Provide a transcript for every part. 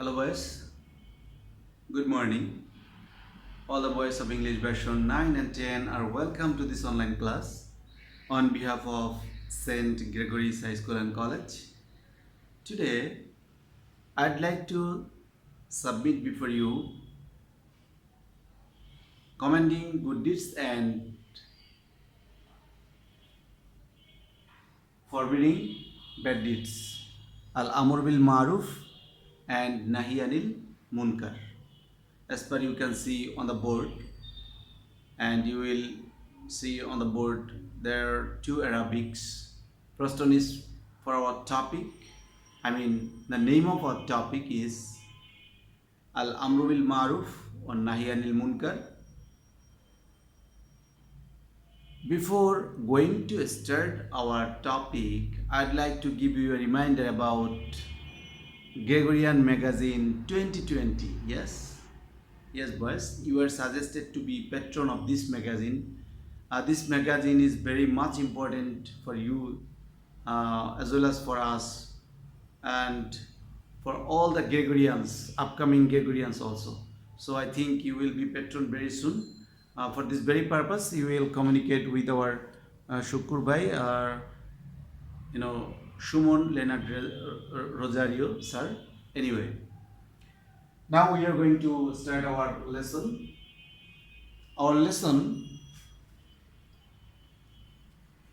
Hello boys, good morning. All the boys of English version 9 and 10 are welcome to this online class on behalf of St. Gregory's High School and College. Today, I'd like to submit before you commending good deeds and forbidding bad deeds. Al-Amr bil Maruf and Nahi Anil Munkar. As per you can see on the board, and you will see on the board there are two Arabics. First one is for our topic. The name of our topic is Al Amru bil Maruf or Nahi Anil Munkar. Before going to start our topic, I'd like to give you a reminder about Gregorian Magazine 2020. Yes, boys, you are suggested to be patron of this magazine. This magazine is very much important for you as well as for us and for all the Gregorians, upcoming Gregorians also. So I think you will be patron very soon. For this very purpose, you will communicate with our Shukur Bhai or Shumon Leonard Rosario sir. Anyway, now we are going to start our lesson. Our lesson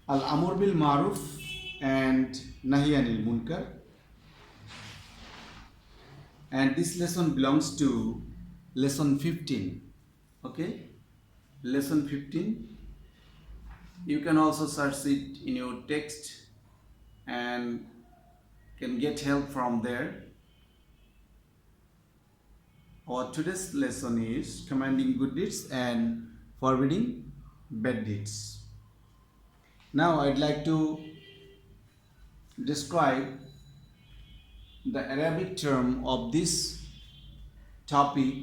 Al Amr bil Maruf and Nahi Anil Munkar, and this lesson belongs to lesson 15. Okay, lesson 15. You can also search it in your text and can get help from there. Our today's lesson is commanding good deeds and forbidding bad deeds. Now I'd like to describe the Arabic term of this topic.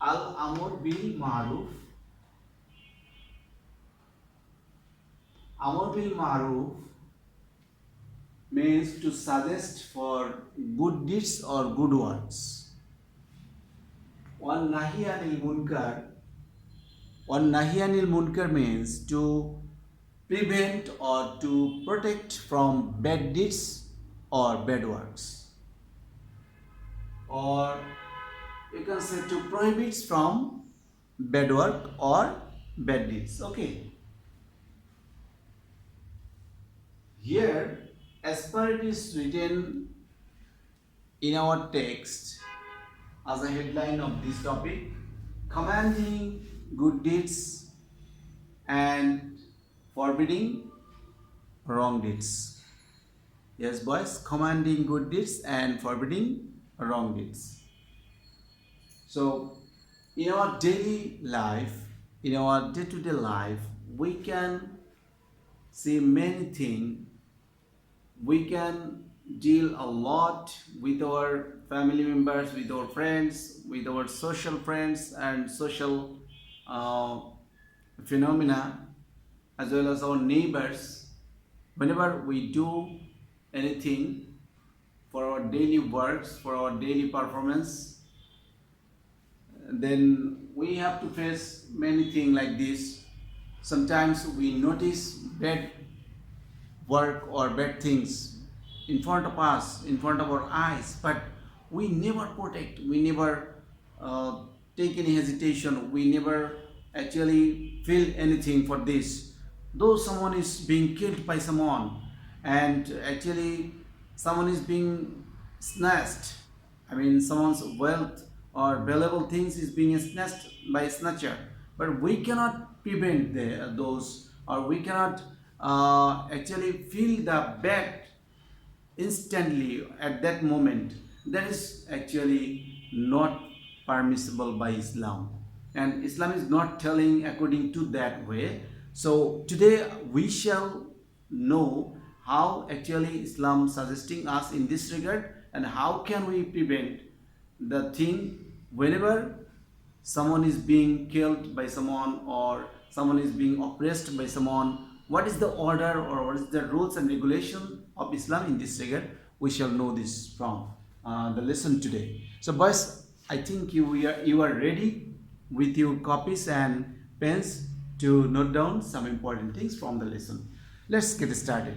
Al-Amr bil Maruf. Amr bil Maruf means to suggest for good deeds or good works. One Nahi Anil Munkar means to prevent or to protect from bad deeds or bad works, or you can say to prohibit from bad work or bad deeds. Okay, here as per it is written in our text as a headline of this topic, commanding good deeds and forbidding wrong deeds. Yes, boys, commanding good deeds and forbidding wrong deeds. So, in our daily life, in our day-to-day life, we can see many things. We can deal a lot with our family members, with our friends, with our social friends and social phenomena, as well as our neighbors. Whenever we do anything for our daily works, for our daily performance, then we have to face many things like this. Sometimes we notice bad work or bad things in front of us, in front of our eyes, but we never protect, we never take any hesitation, we never actually feel anything for this. Though someone is being killed by someone and actually someone is being snatched, someone's wealth or valuable things is being snatched by a snatcher, but we cannot prevent those, or we cannot actually feel the bad instantly at that moment. That is actually not permissible by Islam, and Islam is not telling according to that way. So today we shall know how actually Islam suggesting us in this regard, and how can we prevent the thing whenever someone is being killed by someone or someone is being oppressed by someone. What is the order or what is the rules and regulation of Islam in this regard? We shall know this from. the lesson today. So, boys, I think you are ready with your copies and pens to note down some important things from the lesson. Let's get started.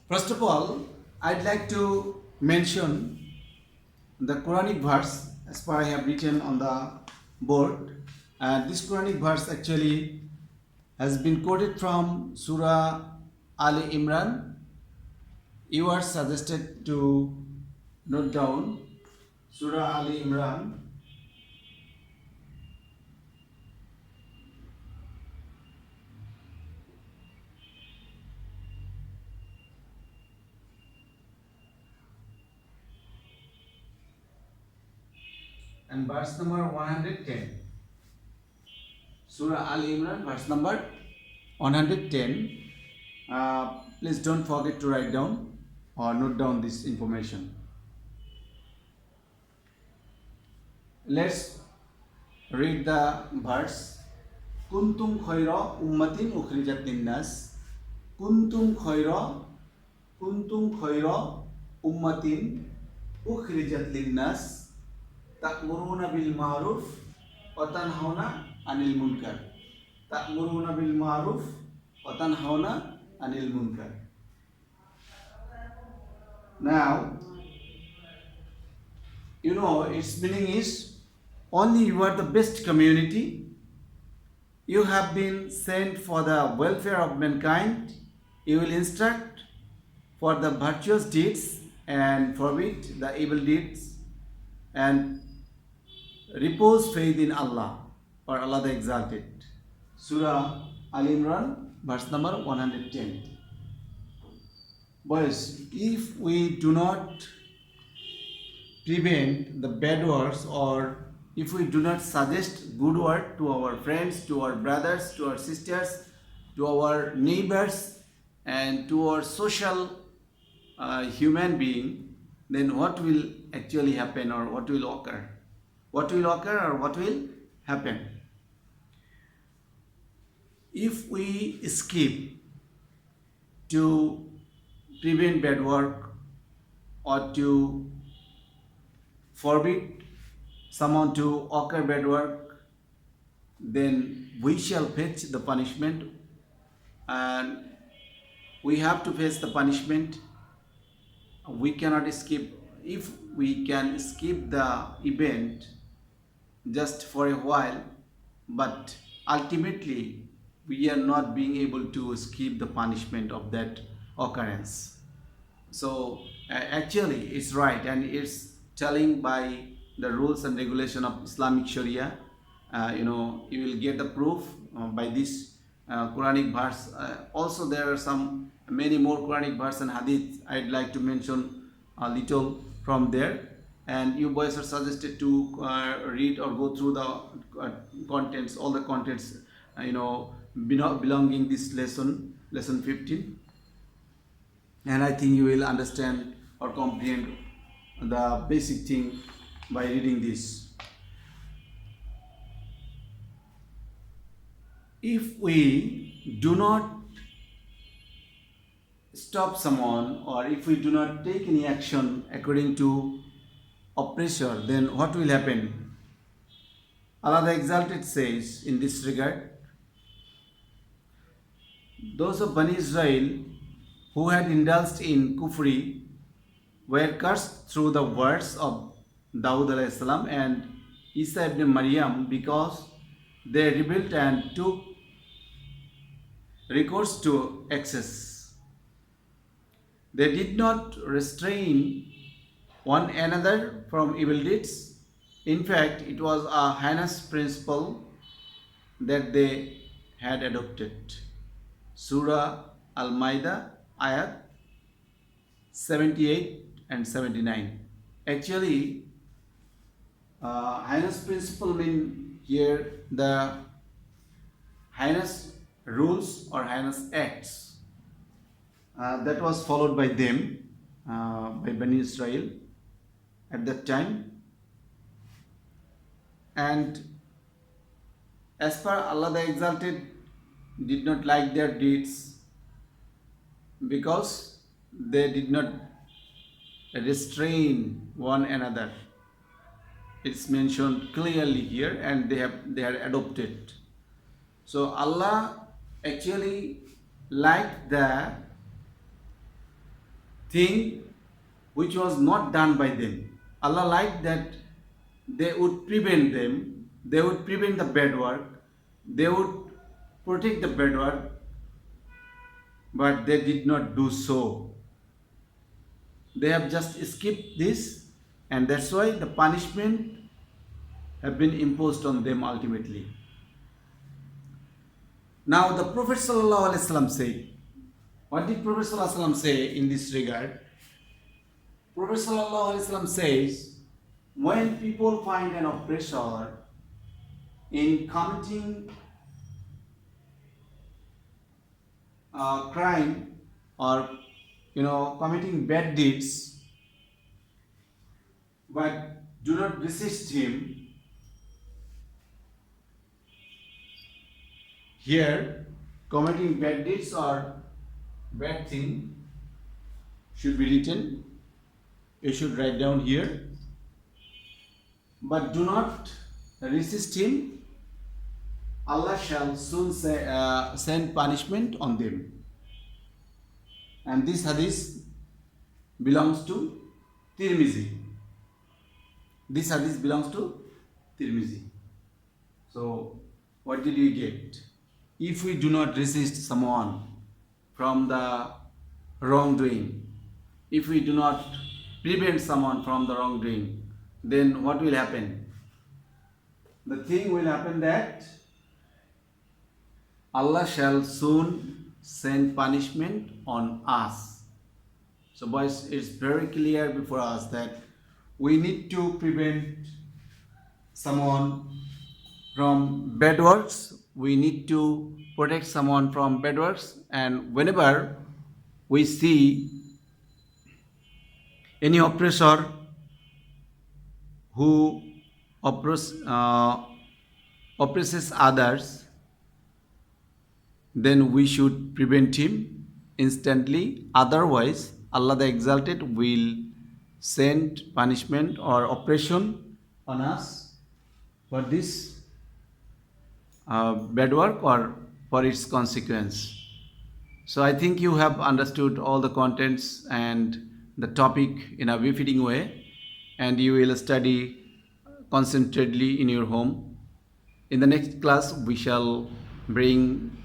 First of all, I'd like to mention the Quranic verse as per I have written on the board. This Quranic verse actually has been quoted from Surah Ali Imran. You are suggested to note down Surah Ali Imran and verse number 110. Surah Ali Imran, verse number 110. Please don't forget to write down or note down this information. Let's read the verse. Kuntum khaira ummatin ukhrijat linnas. Kuntum khaira ummatin ukhrijat linnas. Ta'muruna bil ma'ruf wa tanhauna 'anil munkar. Ta'muruna bil ma'ruf wa tanhauna 'anil munkar. Now, its meaning is only you are the best community. You have been sent for the welfare of mankind. You will instruct for the virtuous deeds and forbid the evil deeds and repose faith in Allah or Allah the Exalted. Surah Al Imran, verse number 110. Boys, if we do not prevent the bad words, or if we do not suggest good word to our friends, to our brothers, to our sisters, to our neighbors, and to our social human being, then what will actually happen or what will occur? What will occur or what will happen? If we skip to prevent bad work or to forbid someone to occur bad work, then we shall fetch the punishment, and we have to face the punishment. We cannot escape. If we can skip the event just for a while, but ultimately we are not being able to skip the punishment of that occurrence. So actually it's right, and it's telling by the rules and regulation of Islamic Sharia. You will get the proof by this Quranic verse. Also there are some many more Quranic verse and hadith. I'd like to mention a little from there, and you boys are suggested to read or go through the contents, all the contents belonging this lesson 15, and I think you will understand or comprehend the basic thing by reading this. If we do not stop someone, or if we do not take any action according to oppressor, then what will happen? Allah the Exalted says in this regard, those of Bani Israel who had indulged in kufri were cursed through the words of Dawud alayhi salam and Isa ibn Maryam, because they rebelled and took recourse to excess. They did not restrain one another from evil deeds. In fact, it was a heinous principle that they had adopted. Surah Al-Ma'idah, ayat 78 and 79. Actually, heinous principle mean here the heinous rules or heinous acts that was followed by them, by Bani Israel at that time. And as per Allah the Exalted did not like their deeds, because they did not restrain one another. It's mentioned clearly here, and they had adopted. So Allah actually liked the thing which was not done by them. Allah liked that they would prevent them, they would prevent the bad work, they would protect the bad work, but they did not do so. They have just skipped this, and that's why the punishment have been imposed on them ultimately. Now the Prophet ﷺ said, what did Prophet ﷺ say in this regard? Prophet ﷺ says, when people find an oppressor in committing crime or committing bad deeds, but do not resist him, here committing bad deeds or bad thing should be written. You should write down here, but do not resist him. Allah shall soon send punishment on them. And this hadith belongs to Tirmizi. This hadith belongs to Tirmizi. So, what did we get? If we do not resist someone from the wrongdoing, if we do not prevent someone from the wrongdoing, then what will happen? The thing will happen that Allah shall soon send punishment on us. So boys, it's very clear before us that we need to prevent someone from bad works. We need to protect someone from bad works, and whenever we see any oppressor who oppresses others, then we should prevent him instantly. Otherwise, Allah the Exalted will send punishment or oppression on us for this bad work or for its consequence. So I think you have understood all the contents and the topic in a befitting way, and you will study concentratedly in your home. In the next class, we shall bring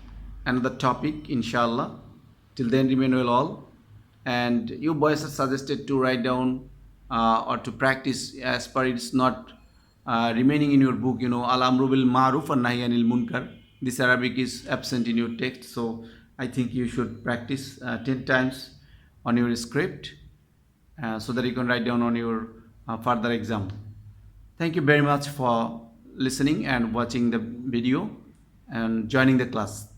another topic, inshallah. Till then, remain well all. And you boys are suggested to write down or to practice as per it's not remaining in your book, al amru bil maruf and nahi anil munkar. This Arabic is absent in your text, so I think you should practice 10 times on your script so that you can write down on your further exam. Thank you very much for listening and watching the video and joining the class.